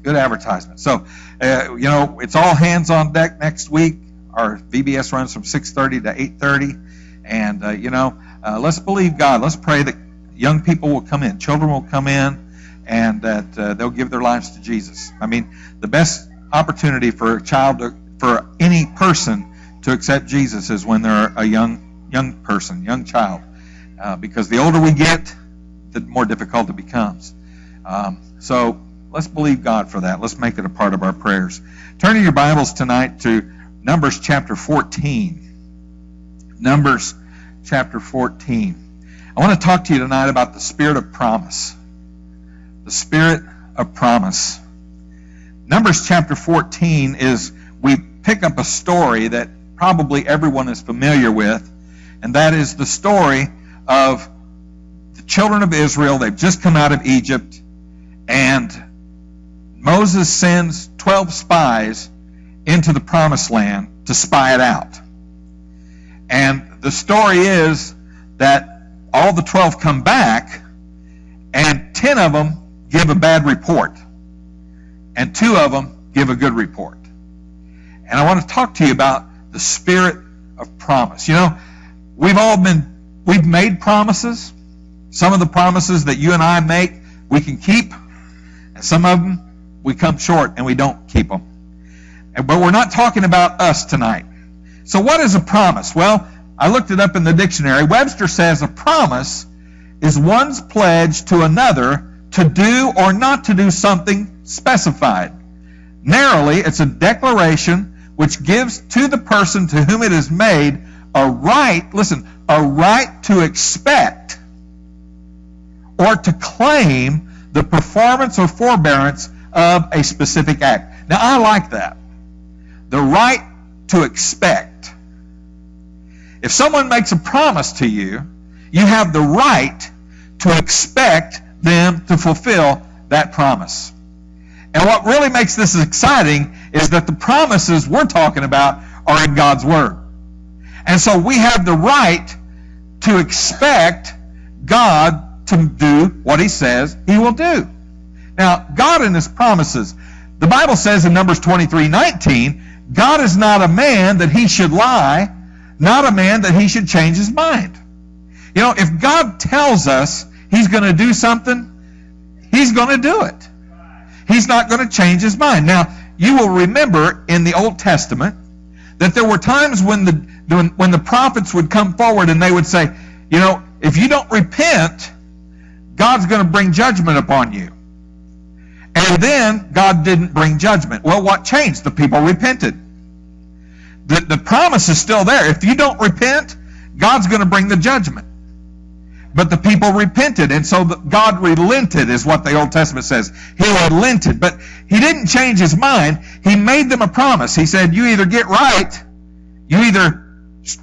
Good advertisement. So, it's all hands on deck next week. Our VBS runs from 6:30 to 8:30. And, let's believe God. Let's pray that young people will come in, children will come in, and that they'll give their lives to Jesus. I mean, the best opportunity for a child, for any person to accept Jesus is when they're a young person, young child. Because the older we get, the more difficult it becomes. So let's believe God for that. Let's make it a part of our prayers. Turn in your Bibles tonight to Numbers chapter 14. Numbers chapter 14. I want to talk to you tonight about the spirit of promise. The spirit of promise. Numbers chapter 14 is, we pick up a story that probably everyone is familiar with, and that is the story of the children of Israel. They've just come out of Egypt, and Moses sends 12 spies into the promised land to spy it out. And the story is that all the 12 come back, and 10 of them give a bad report, and 2 of them give a good report. And I want to talk to you about the spirit of promise. We've made promises. Some of the promises that you and I make, we can keep, and some of them we come short and we don't keep them. But we're not talking about us tonight. So what is a promise? Well, I looked it up in the dictionary. Webster says a promise is one's pledge to another to do or not to do something specified. Narrowly, it's a declaration which gives to the person to whom it is made a right to expect or to claim the performance or forbearance of a specific act. Now, I like that. The right to expect. If someone makes a promise to you, you have the right to expect them to fulfill that promise. And what really makes this exciting is that the promises we're talking about are in God's Word. And so we have the right to expect God to do what He says He will do. Now, God in His promises, the Bible says in Numbers 23:19, God is not a man that He should lie, not a man that He should change His mind. If God tells us He's going to do something, He's going to do it. He's not going to change His mind. Now, you will remember in the Old Testament that there were times when the prophets would come forward and they would say, if you don't repent, God's going to bring judgment upon you. And then God didn't bring judgment. Well, what changed? The people repented. The promise is still there. If you don't repent, God's going to bring the judgment. But the people repented, and so God relented, is what the Old Testament says. He relented, but He didn't change His mind. He made them a promise. He said, you either get right,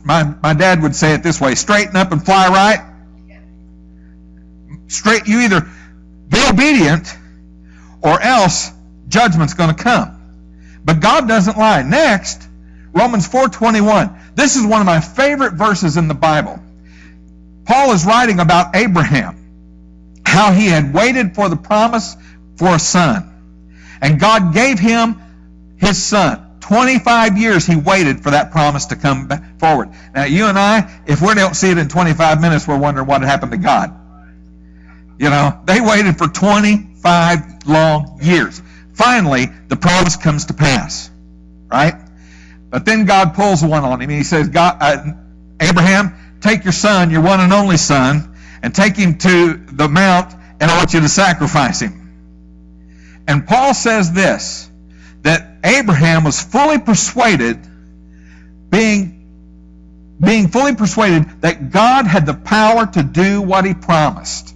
my dad would say it this way, straighten up and fly right. You either be obedient, or else judgment's going to come. But God doesn't lie. Next, Romans 4:21. This is one of my favorite verses in the Bible. Paul is writing about Abraham, how he had waited for the promise for a son. And God gave him his son. 25 years he waited for that promise to come forward. Now, you and I, if we don't see it in 25 minutes, we're wondering what happened to God. They waited for 25 long years. Finally, the promise comes to pass, right? But then God pulls one on him, and He says, Abraham, take your son, your one and only son, and take him to the mount, and I want you to sacrifice him. And Paul says this, that Abraham was fully persuaded, being fully persuaded that God had the power to do what He promised.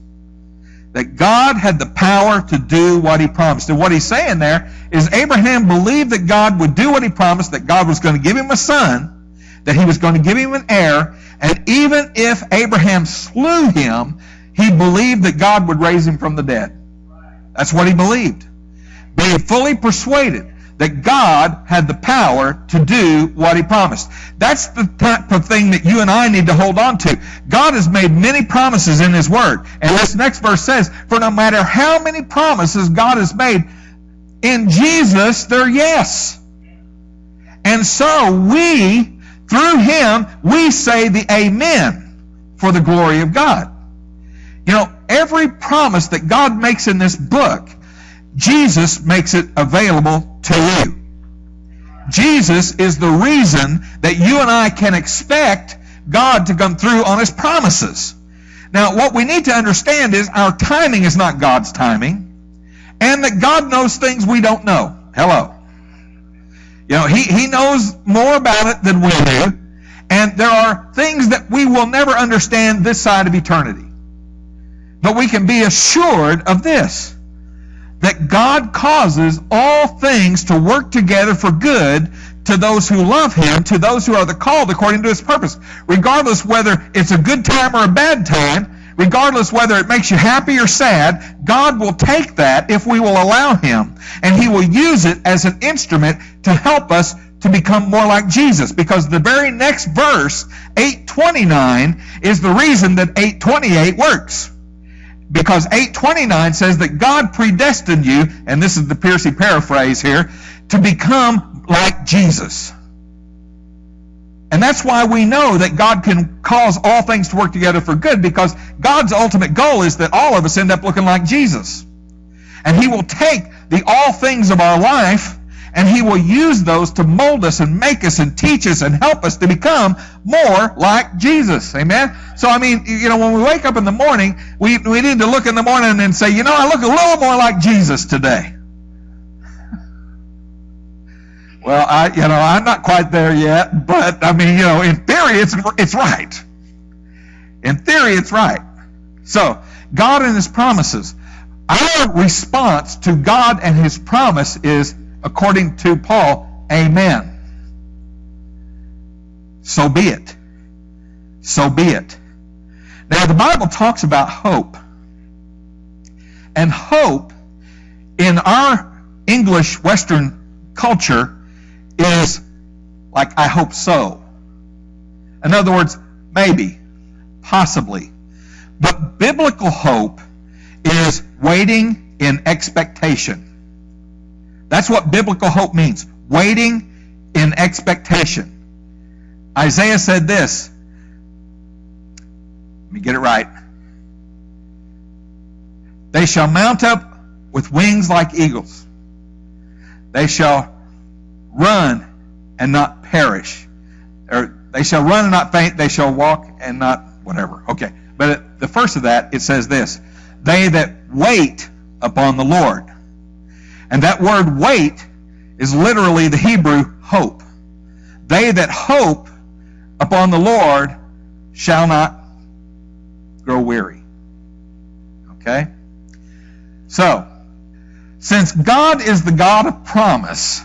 That God had the power to do what He promised. And what he's saying there is Abraham believed that God would do what He promised, that God was going to give him a son, that He was going to give him an heir, and even if Abraham slew him, he believed that God would raise him from the dead. That's what he believed. Being fully persuaded that God had the power to do what He promised. That's the type of thing that you and I need to hold on to. God has made many promises in His Word. And this next verse says, for no matter how many promises God has made, In Jesus, they're yes. And so we, through Him, we say the amen for the glory of God. You know, every promise that God makes in this book, Jesus makes it available to you. Jesus is the reason that you and I can expect God to come through on His promises. Now, what we need to understand is our timing is not God's timing, and that God knows things we don't know. Hello. You know, He knows more about it than we do, and there are things that we will never understand this side of eternity. But we can be assured of this, that God causes all things to work together for good to those who love Him, to those who are the called according to His purpose. Regardless whether it's a good time or a bad time, regardless whether it makes you happy or sad, God will take that if we will allow Him, and He will use it as an instrument to help us to become more like Jesus. Because the very next verse, 8:29, is the reason that 8:28 works. Because 8:29 says that God predestined you, and this is the Piercy paraphrase here, to become like Jesus. And that's why we know that God can cause all things to work together for good, because God's ultimate goal is that all of us end up looking like Jesus. And He will take the all things of our life, and He will use those to mold us and make us and teach us and help us to become more like Jesus. Amen? So, I mean, you know, when we wake up in the morning, we need to look in the morning and say, you know, I look a little more like Jesus today. Well, I'm not quite there yet, but, I mean, you know, in theory, it's right. In theory, it's right. So, God and His promises. Our response to God and His promise is, according to Paul, amen. So be it. So be it. Now, the Bible talks about hope. And hope, in our English Western culture, is like, I hope so. In other words, maybe, possibly. But biblical hope is waiting in expectation. That's what biblical hope means. Waiting in expectation. Isaiah said this. Let me get it right. They shall mount up with wings like eagles. They shall run and not perish. Or they shall run and not faint. They shall walk and not whatever. Okay. But at the first of that, it says this. They that wait upon the Lord. And that word wait is literally the Hebrew hope. They that hope upon the Lord shall not grow weary. Okay? So, since God is the God of promise,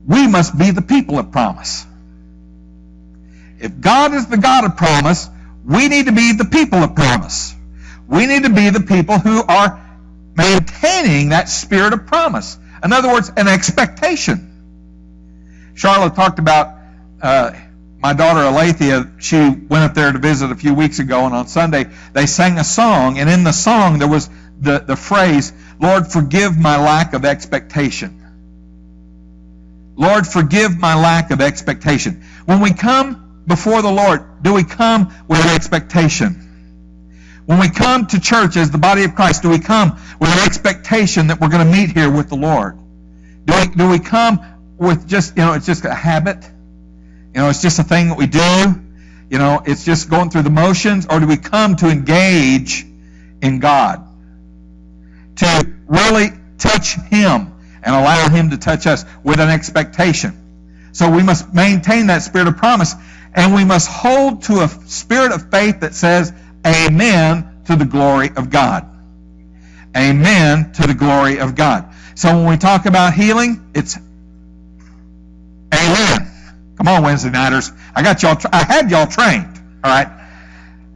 we must be the people of promise. If God is the God of promise, we need to be the people of promise. We need to be the people who are maintaining that spirit of promise. In other words, an expectation. Charlotte talked about my daughter Alethea. She went up there to visit a few weeks ago, and on Sunday they sang a song, and in the song there was the phrase, Lord, forgive my lack of expectation. Lord, forgive my lack of expectation. When we come before the Lord, do we come with an expectation? When we come to church as the body of Christ, do we come with an expectation that we're going to meet here with the Lord? Do we come with just, it's just a habit? It's just a thing that we do? It's just going through the motions? Or do we come to engage in God? To really touch Him and allow Him to touch us with an expectation. So we must maintain that spirit of promise, and we must hold to a spirit of faith that says, amen to the glory of God. Amen to the glory of God. So when we talk about healing, it's amen. Come on, Wednesday nighters. I had y'all trained. All right.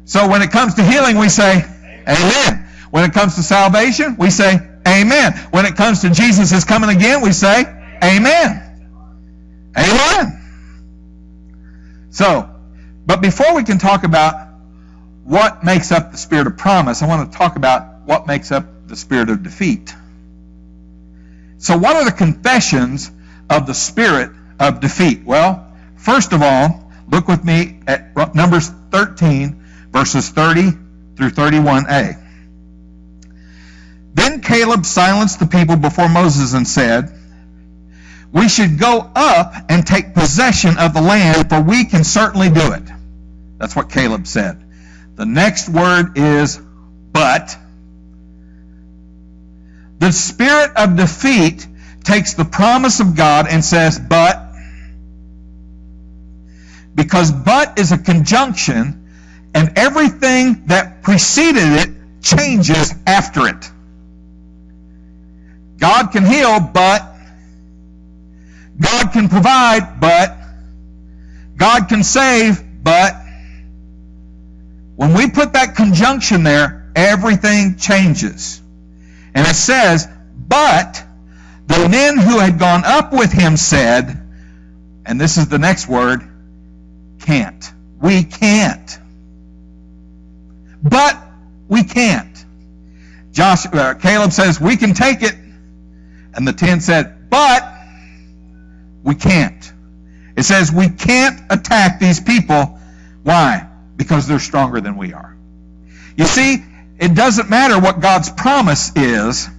So when it comes to healing, we say amen. When it comes to salvation, we say amen. When it comes to Jesus is coming again, we say amen. Amen. So, but before we can talk about what makes up the spirit of promise, I want to talk about what makes up the spirit of defeat. So what are the confessions of the spirit of defeat? Well, first of all, look with me at Numbers 13, verses 30 through 31a. Then Caleb silenced the people before Moses and said, "We should go up and take possession of the land, for we can certainly do it." That's what Caleb said. The next word is but. The spirit of defeat takes the promise of God and says, but. Because but is a conjunction, and everything that preceded it changes after it. God can heal, but. God can provide, but. God can save, but. When we put that conjunction there, everything changes. And it says, but the men who had gone up with him said, and this is the next word, can't. We can't. But we can't. Caleb says, we can take it. And the 10 said, but we can't. It says we can't attack these people. Why? Because they're stronger than we are. You see, it doesn't matter what God's promise is.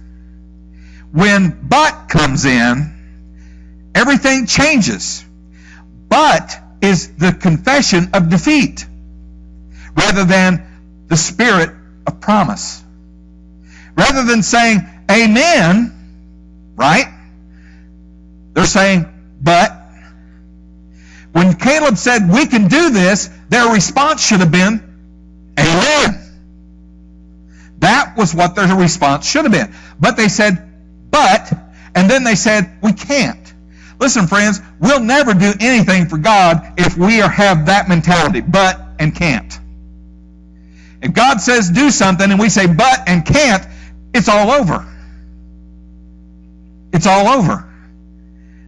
When but comes in, everything changes. But is the confession of defeat rather than the spirit of promise. Rather than saying amen, right? They're saying but. When Caleb said we can do this, their response should have been amen. That was what their response should have been. But they said but, and then they said we can't. Listen, friends, we'll never do anything for God if we have that mentality, but and can't. If God says do something and we say but and can't, it's all over. It's all over.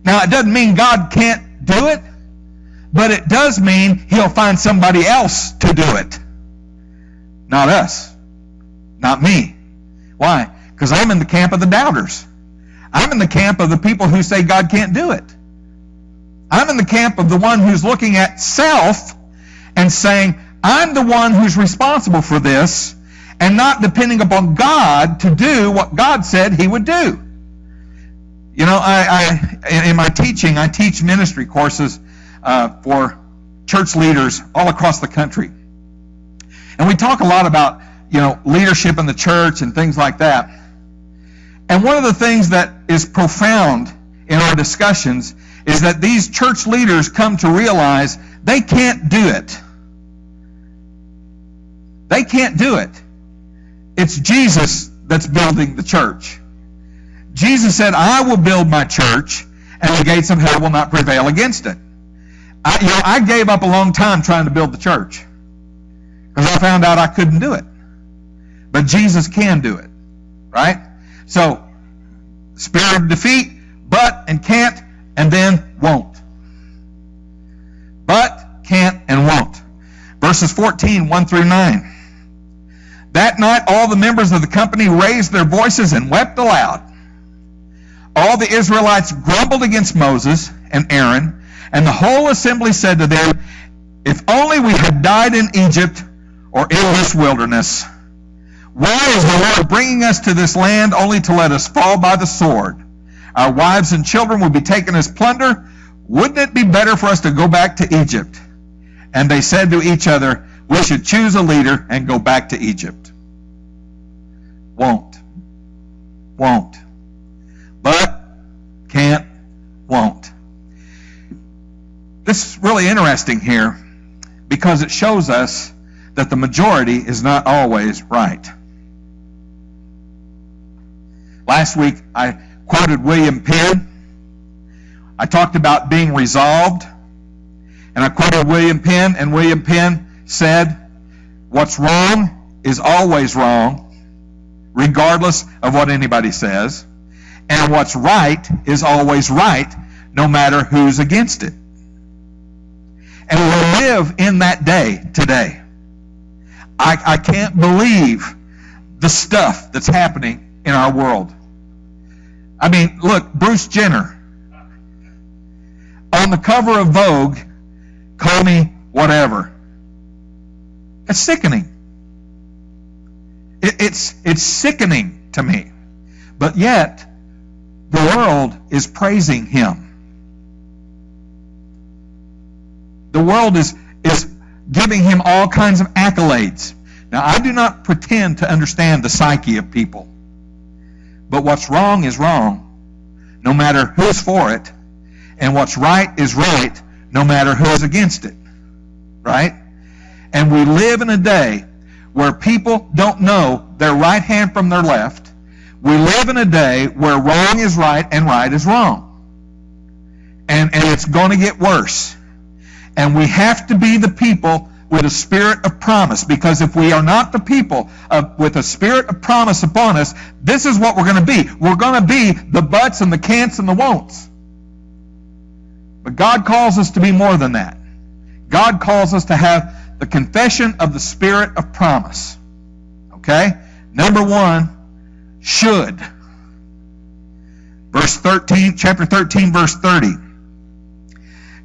Now, it doesn't mean God can't do it, but it does mean he'll find somebody else to do it. Not us. Not me. Why? Because I'm in the camp of the doubters. I'm in the camp of the people who say God can't do it. I'm in the camp of the one who's looking at self and saying, I'm the one who's responsible for this, and not depending upon God to do what God said he would do. You know, in my teaching, I teach ministry courses for church leaders all across the country. And we talk a lot about, you know, leadership in the church and things like that. And one of the things that is profound in our discussions is that these church leaders come to realize they can't do it. They can't do it. It's Jesus that's building the church. Jesus said, I will build my church, and the gates of hell will not prevail against it. I gave up a long time trying to build the church because I found out I couldn't do it. But Jesus can do it, right? So, spirit of defeat, but and can't, and then won't. But, can't, and won't. Verses 14, 1 through 9. That night all the members of the company raised their voices and wept aloud. All the Israelites grumbled against Moses and Aaron, and the whole assembly said to them, if only we had died in Egypt or in this wilderness. Why is the Lord bringing us to this land only to let us fall by the sword? Our wives and children will be taken as plunder. Wouldn't it be better for us to go back to Egypt? And they said to each other, we should choose a leader and go back to Egypt. Won't. Won't. But, can't, won't. This is really interesting here because it shows us that the majority is not always right. Last week I quoted William Penn. I talked about being resolved, and I quoted William Penn, and William Penn said, what's wrong is always wrong, regardless of what anybody says, and what's right is always right, no matter who's against it. And we live in that day today. I can't believe the stuff that's happening in our world. I mean, look, Bruce Jenner on the cover of Vogue, call me whatever. It's sickening. It's sickening to me. But yet, the world is praising him. The world is giving him all kinds of accolades. Now, I do not pretend to understand the psyche of people. But what's wrong is wrong, no matter who's for it. And what's right is right, no matter who's against it. Right? And we live in a day where people don't know their right hand from their left. We live in a day where wrong is right and right is wrong. And it's going to get worse. And we have to be the people with a spirit of promise, because if we are not the people with a spirit of promise upon us, this is what we're going to be. We're going to be the buts and the can'ts and the won'ts. But God calls us to be more than that. God calls us to have the confession of the spirit of promise. Okay? Number one, should. Verse 13, chapter 13, verse 30.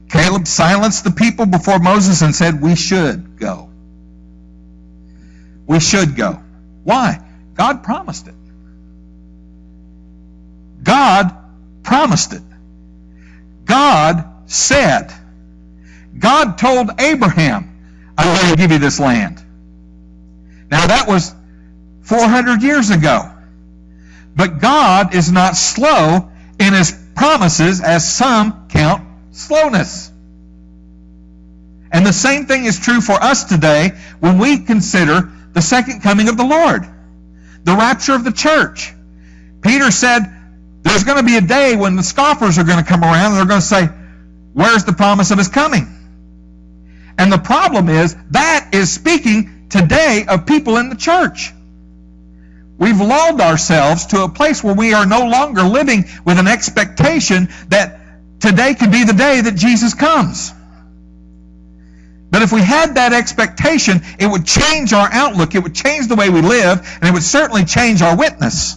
Caleb silenced the people before Moses and said, we should go. We should go. Why? God promised it. God promised it. God said. God told Abraham, I'm going to give you this land. Now that was 400 years ago. But God is not slow in his promises, as some count slowness. And the same thing is true for us today when we consider the second coming of the Lord, the rapture of the church. Peter said there's going to be a day when the scoffers are going to come around and they're going to say, where's the promise of his coming? And the problem is that is speaking today of people in the church. We've lulled ourselves to a place where we are no longer living with an expectation that today could be the day that Jesus comes. But if we had that expectation, it would change our outlook. It would change the way we live, and it would certainly change our witness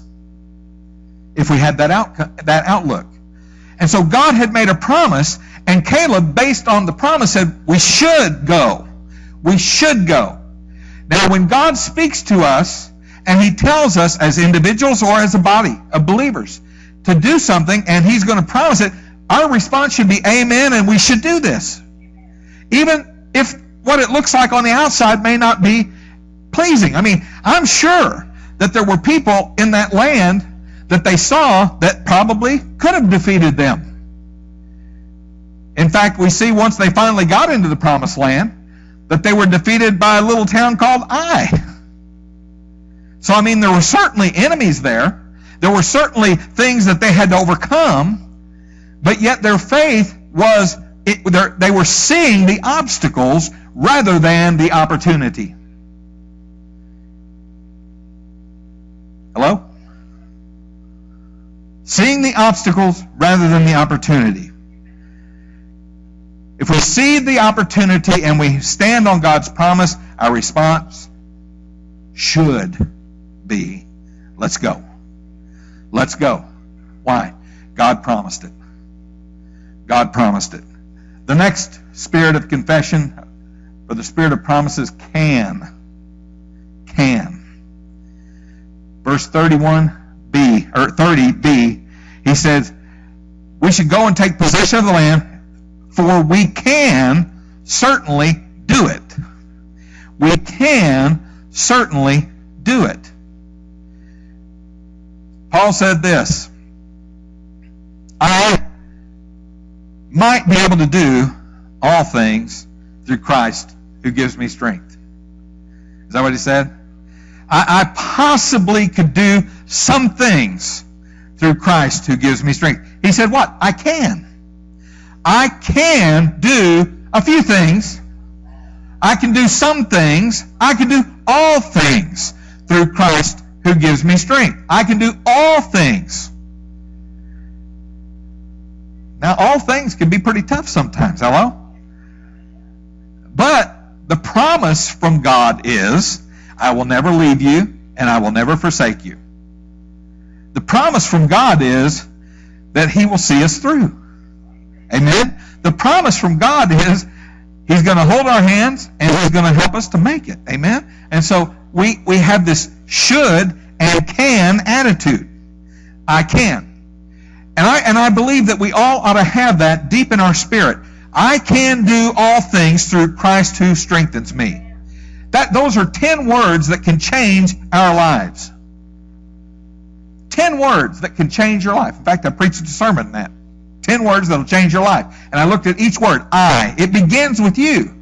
if we had that outlook. And so God had made a promise, and Caleb, based on the promise, said, we should go. We should go. Now, when God speaks to us, and he tells us as individuals or as a body of believers to do something, and he's going to promise it, our response should be amen, and we should do this. Even if what it looks like on the outside may not be pleasing. I mean, I'm sure that there were people in that land that they saw that probably could have defeated them. In fact, we see once they finally got into the promised land that they were defeated by a little town called Ai. So, I mean, there were certainly enemies there. There were certainly things that they had to overcome. But yet their faith was, they were seeing the obstacles rather than the opportunity. Hello? Seeing the obstacles rather than the opportunity. If we see the opportunity and we stand on God's promise, our response should be, let's go. Let's go. Why? God promised it. God promised it. The next spirit of confession, or the spirit of promises, can. Verse 31b, or 30b, he says, we should go and take possession of the land, for we can certainly do it. We can certainly do it. Paul said this, I might be able to do all things through Christ who gives me strength. Is that what he said? I possibly could do some things through Christ who gives me strength. He said what? I can. I can do a few things. I can do some things. I can do all things through Christ who gives me strength. I can do all things. Now, all things can be pretty tough sometimes. Hello? But the promise from God is, I will never leave you and I will never forsake you. The promise from God is that He will see us through. Amen? The promise from God is He's going to hold our hands and He's going to help us to make it. Amen? And so we have this should and can attitude. I can. And I believe that we all ought to have that deep in our spirit. I can do all things through Christ who strengthens me. Those are 10 words that can change our lives. 10 words that can change your life. In fact, I preached a sermon on that. 10 words that will change your life. And I looked at each word. I. It begins with you.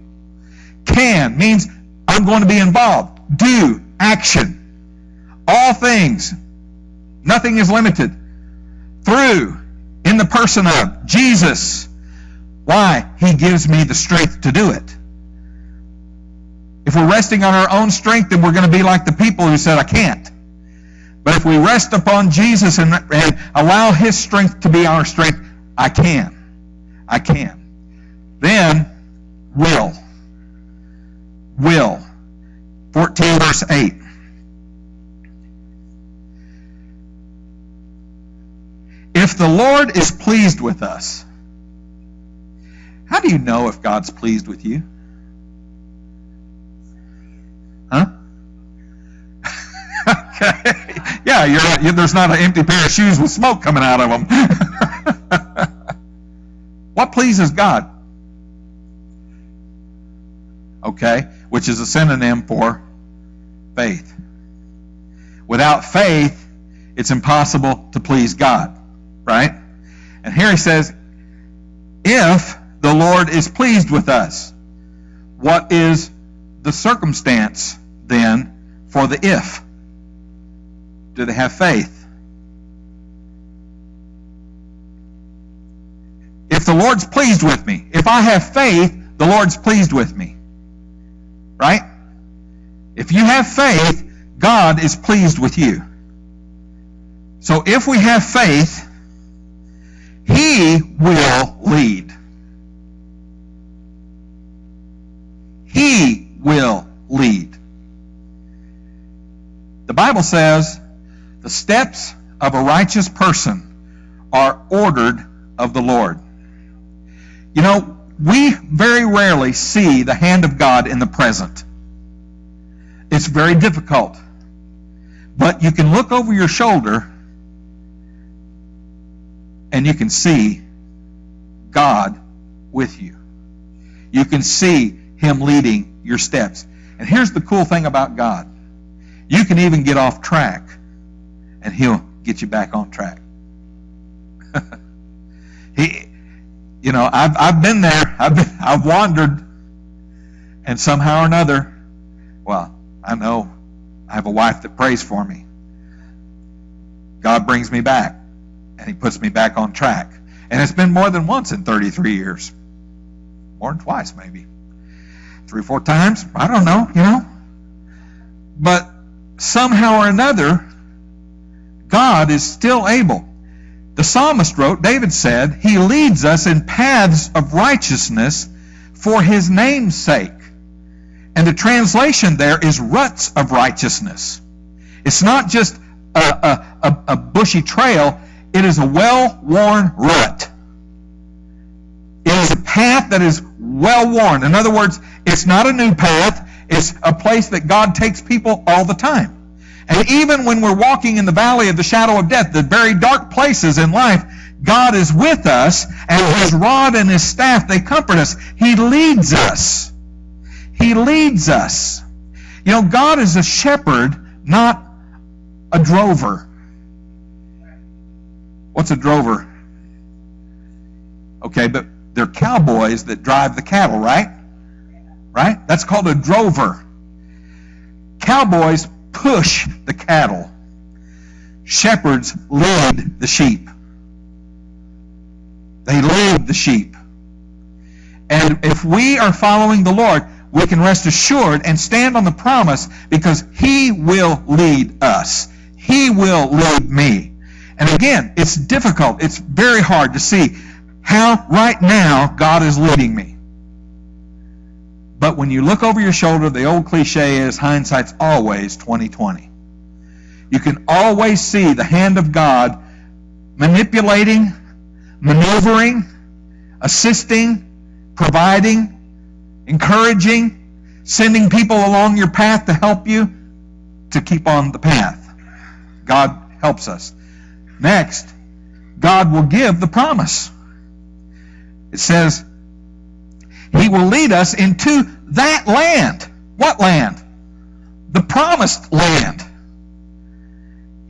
Can means I'm going to be involved. Do. Action. All things. Nothing is limited. Through. In the person of Jesus. Why? He gives me the strength to do it. If we're resting on our own strength, then we're going to be like the people who said, I can't. But if we rest upon Jesus and allow His strength to be our strength, I can. I can. Then, will. Will. 14 verse 8. If the Lord is pleased with us, how do you know if God's pleased with you? Huh? Okay. Yeah, you're right. There's not an empty pair of shoes with smoke coming out of them. What pleases God? Okay, which is a synonym for faith. Without faith, it's impossible to please God. Right? And here he says, if the Lord is pleased with us, what is the circumstance then for the if? Do they have faith? If the Lord's pleased with me, if I have faith, the Lord's pleased with me. Right? If you have faith, God is pleased with you. So if we have faith, He will lead. He will lead. The Bible says the steps of a righteous person are ordered of the Lord. You know, we very rarely see the hand of God in the present. It's very difficult. But you can look over your shoulder and you can see God with you. You can see Him leading your steps. And here's the cool thing about God. You can even get off track and He'll get you back on track. I've been there. I've wandered. And somehow or another, well, I know I have a wife that prays for me. God brings me back. And He puts me back on track. And it's been more than once in 33 years. More than twice, maybe. 3 or 4 times. I don't know, But somehow or another, God is still able. The psalmist wrote, David said, He leads us in paths of righteousness for His name's sake. And the translation there is ruts of righteousness. It's not just a bushy trail. It is a well-worn rut. It is a path that is well-worn. In other words, it's not a new path. It's a place that God takes people all the time. And even when we're walking in the valley of the shadow of death, the very dark places in life, God is with us, and His rod and His staff, they comfort us. He leads us. He leads us. God is a shepherd, not a drover. What's a drover? Okay, but they're cowboys that drive the cattle, right? Right? That's called a drover. Cowboys push the cattle. Shepherds lead the sheep. They lead the sheep. And if we are following the Lord, we can rest assured and stand on the promise because He will lead us. He will lead me. And again, it's difficult. It's very hard to see how right now God is leading me. But when you look over your shoulder, the old cliche is hindsight's always 20/20. you can always see the hand of God manipulating, maneuvering, assisting, providing, encouraging, sending people along your path to help you to keep on the path. God helps us. Next, God will give the promise. It says, He will lead us into that land. What land? The promised land.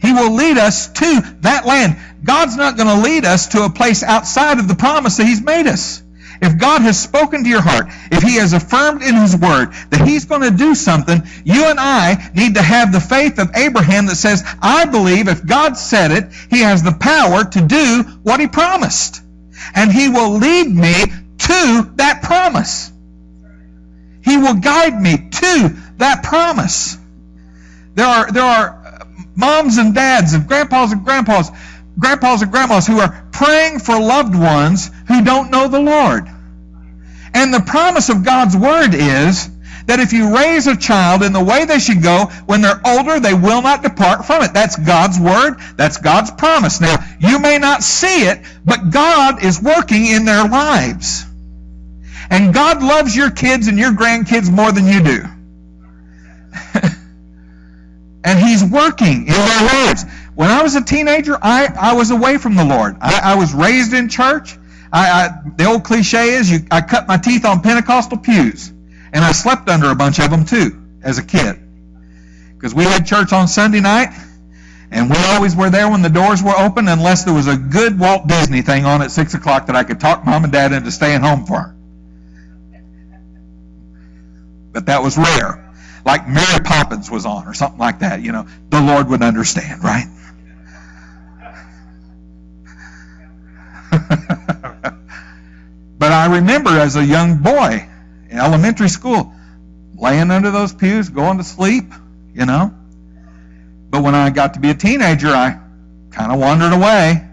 He will lead us to that land. God's not going to lead us to a place outside of the promise that He's made us. If God has spoken to your heart, if He has affirmed in His Word that He's going to do something, you and I need to have the faith of Abraham that says, I believe if God said it, He has the power to do what He promised. And He will lead me to that promise. He will guide me to that promise. There are moms and dads and grandpas and grandmas who are praying for loved ones who don't know the Lord. And the promise of God's Word is that if you raise a child in the way they should go, when they're older, they will not depart from it. That's God's Word. That's God's promise. Now, you may not see it, but God is working in their lives. And God loves your kids and your grandkids more than you do. And He's working in their lives. When I was a teenager, I was away from the Lord. I was raised in church. The old cliche is I cut my teeth on Pentecostal pews. And I slept under a bunch of them too as a kid. Because we had church on Sunday night, and we always were there when the doors were open unless there was a good Walt Disney thing on at 6 o'clock that I could talk Mom and Dad into staying home for. But that was rare. Like Mary Poppins was on or something like that. You know, the Lord would understand, right? But I remember as a young boy in elementary school, laying under those pews, going to sleep, you know. But when I got to be a teenager, I kind of wandered away.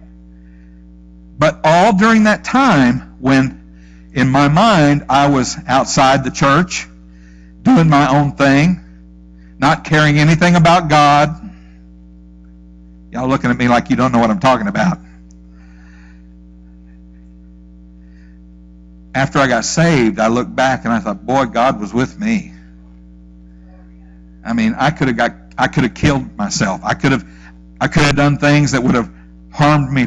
But all during that time when, in my mind, I was outside the church, doing my own thing, not caring anything about God. Y'all looking at me like you don't know what I'm talking about. After I got saved, I looked back and I thought, boy, God was with me. I mean, I could have killed myself. I could have done things that would have harmed me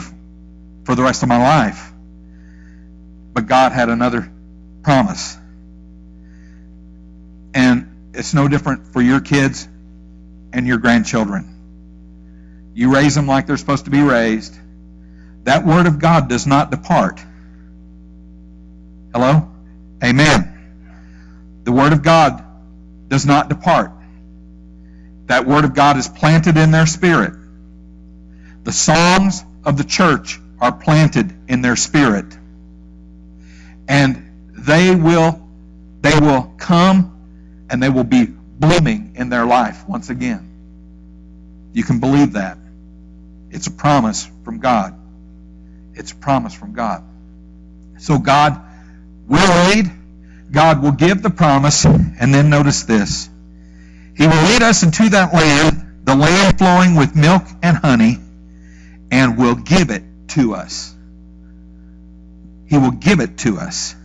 for the rest of my life. But God had another promise. And it's no different for your kids and your grandchildren. You raise them like they're supposed to be raised. That Word of God does not depart. Hello? Amen. The Word of God does not depart. That Word of God is planted in their spirit. The songs of the church are planted in their spirit. And they will come and they will be blooming in their life once again. You can believe that. It's a promise from God. It's a promise from God. So God will lead. God will give the promise. And then notice this. He will lead us into that land, the land flowing with milk and honey, and will give it to us. He will give it to us.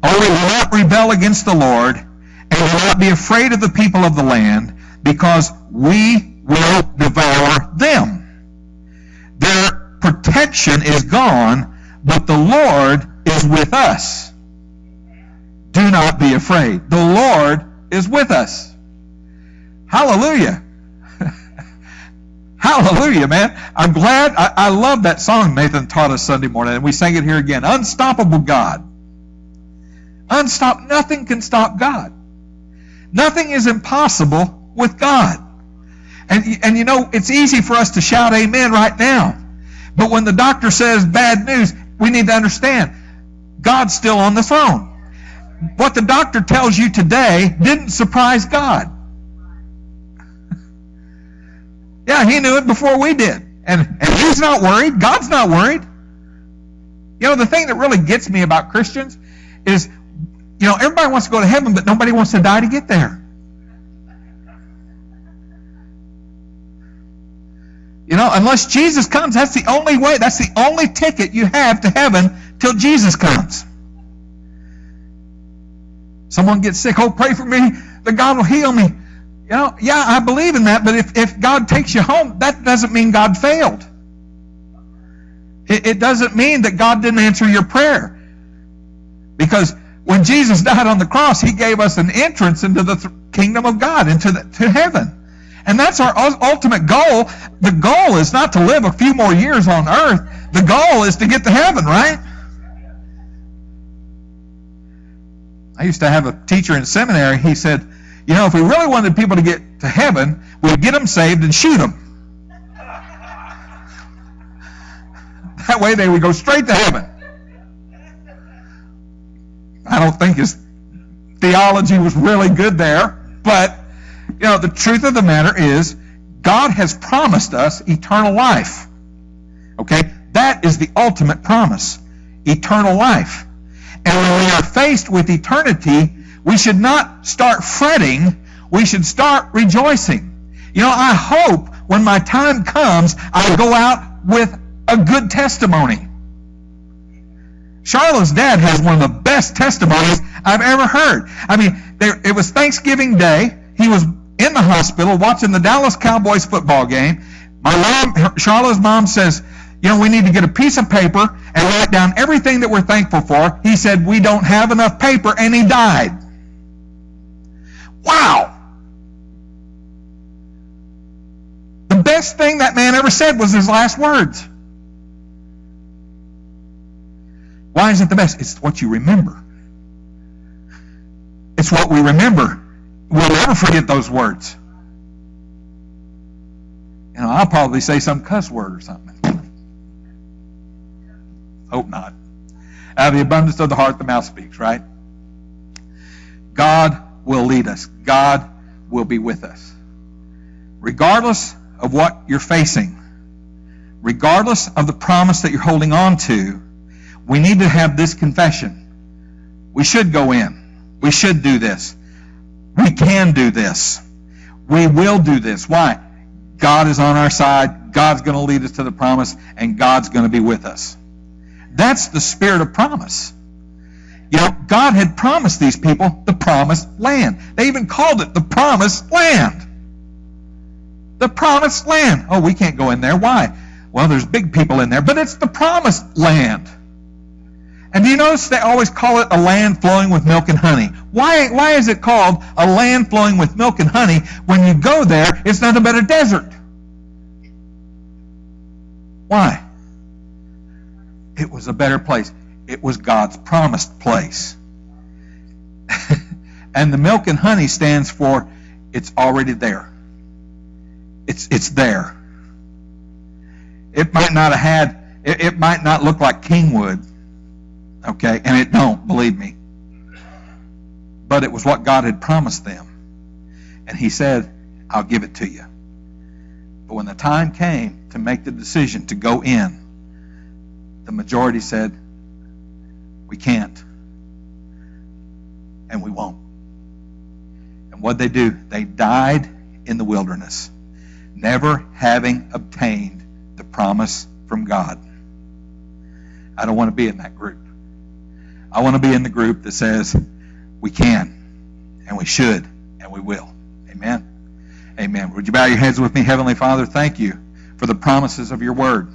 Oh, we will not rebel against the Lord, and will not be afraid of the people of the land, because we will devour them. Their protection is gone, but the Lord is with us. Do not be afraid. The Lord is with us. Hallelujah. Hallelujah, man. I'm glad. I love that song Nathan taught us Sunday morning, and we sang it here again. Unstoppable God. Nothing can stop God. Nothing is impossible with God. And you know, it's easy for us to shout amen right now. But when the doctor says bad news, we need to understand God's still on the throne. What the doctor tells you today didn't surprise God. Yeah, He knew it before we did. And He's not worried. God's not worried. You know, the thing that really gets me about Christians is, you know, everybody wants to go to heaven, but nobody wants to die to get there. unless Jesus comes, that's the only way, that's the only ticket you have to heaven till Jesus comes. Someone gets sick, oh, pray for me, that God will heal me. Yeah, I believe in that, but if God takes you home, that doesn't mean God failed. It doesn't mean that God didn't answer your prayer. Because when Jesus died on the cross, He gave us an entrance into the kingdom of God, to heaven. And that's our ultimate goal. The goal is not to live a few more years on earth. The goal is to get to heaven, right? I used to have a teacher in seminary. He said, if we really wanted people to get to heaven, we'd get them saved and shoot them. That way they would go straight to heaven. I don't think his theology was really good there, but the truth of the matter is God has promised us eternal life. Okay? That is the ultimate promise. Eternal life. And when we are faced with eternity, we should not start fretting. We should start rejoicing. I hope when my time comes, I'll go out with a good testimony. Charlotte's dad has one of the best testimonies I've ever heard. It was Thanksgiving Day. He was in the hospital watching the Dallas Cowboys football game. Charlotte's mom says, we need to get a piece of paper and write down everything that we're thankful for. He said, we don't have enough paper, and he died. Wow! The best thing that man ever said was his last words. Why is it the best? It's what you remember. It's what we remember. We'll never forget those words. I'll probably say some cuss word or something. Hope not. Out of the abundance of the heart, the mouth speaks, right? God will lead us. God will be with us. Regardless of what you're facing, regardless of the promise that you're holding on to, we need to have this confession. We should go in. We should do this. We can do this. We will do this. Why? God is on our side. God's going to lead us to the promise, and God's going to be with us. That's the spirit of promise. God had promised these people the promised land. They even called it the promised land. The promised land. Oh, we can't go in there. Why? Well, there's big people in there, but it's the promised land. And do you notice they always call it a land flowing with milk and honey? Why is it called a land flowing with milk and honey when you go there, it's nothing but a desert? Why? It was a better place. It was God's promised place. And the milk and honey stands for it's already there. It's there. It might not look like Kingwood. Okay, and it don't, believe me. But it was what God had promised them. And He said, I'll give it to you. But when the time came to make the decision to go in, the majority said, we can't. And we won't. And what'd they do? They died in the wilderness, never having obtained the promise from God. I don't want to be in that group. I want to be in the group that says we can, and we should, and we will. Amen? Amen. Would you bow your heads with me? Heavenly Father, thank you for the promises of your word.